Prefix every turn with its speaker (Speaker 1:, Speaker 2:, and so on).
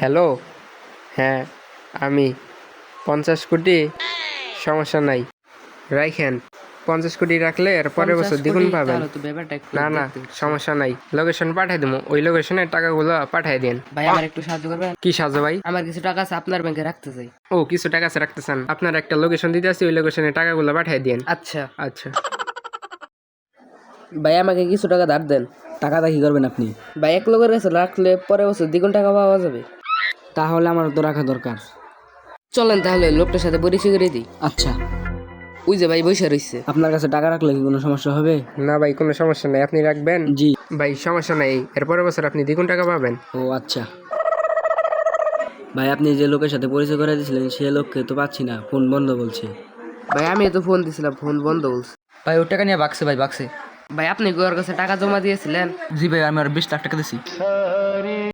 Speaker 1: Hello, হ্যাঁ আমি 50 কোটি। সমস্যা নাই, রাখেন। 50 কোটি রাখলে এর পরের বছর
Speaker 2: 50
Speaker 1: দ্বিগুণ
Speaker 2: কোটি
Speaker 1: পাবেন।
Speaker 2: তাহলে তো ব্যাপারটা একটু
Speaker 1: না না,
Speaker 2: দেখতে হচ্ছে।
Speaker 1: সমস্যা নাই, লোকেশন পাঠিয়ে দেবো, ওই লোকেশনে টাকাগুলো পাঠিয়ে দিন।
Speaker 2: ভাই আমার একটু সাহায্য করবেন?
Speaker 1: কি সাহায্য ভাই?
Speaker 2: আমার কিছু টাকা আছে আপনার ব্যাংকে রাখতে চাই।
Speaker 1: ও, কিছু টাকা আছে রাখতে চান? আপনার একটা লোকেশন দিতে আসি, ওই লোকেশনে টাকাগুলো পাঠিয়ে দিন।
Speaker 2: আচ্ছা
Speaker 1: আচ্ছা।
Speaker 2: ভাই আমাকে কিছু টাকা ধার দেন।
Speaker 3: টাকাটা কি করবেন আপনি?
Speaker 2: ভাই এক লোকের কাছে রাখলে পরের বছর দ্বিগুণ টাকা পাওয়া যাবে।
Speaker 3: তাহলে আমার তো রাখা দরকার।
Speaker 2: চলেন তাহলে লোকটার সাথে পরিচয় করে দিই।
Speaker 3: আচ্ছা,
Speaker 2: ওই যে ভাই বসে রইছে।
Speaker 3: আপনার কাছে টাকা রাখলে কি কোনো সমস্যা হবে?
Speaker 1: না ভাই, কোনো সমস্যা নাই, আপনি রাখবেন।
Speaker 3: জি।
Speaker 1: ভাই সমস্যা নাই, এর পরের বছর আপনি দ্বিগুণ টাকা পাবেন।
Speaker 3: ও আচ্ছা। ভাই আপনি যে লোকের সাথে পরিচয় করে দিয়েছিলেন সে লোককে তো পাচ্ছি না, ফোন বন্ধ বলছে।
Speaker 2: ভাই আমি তো ফোন দিছিলাম, ফোন বন্ধ বলছে।
Speaker 4: ভাই ওর টাকা নিয়ে বাক্সে ভাই বাক্সে।
Speaker 2: ভাই আপনি কি ওর কাছে টাকা জমা দিয়েছিলেন?
Speaker 4: জি ভাই আমি আর 20 লাখ টাকা দিছি।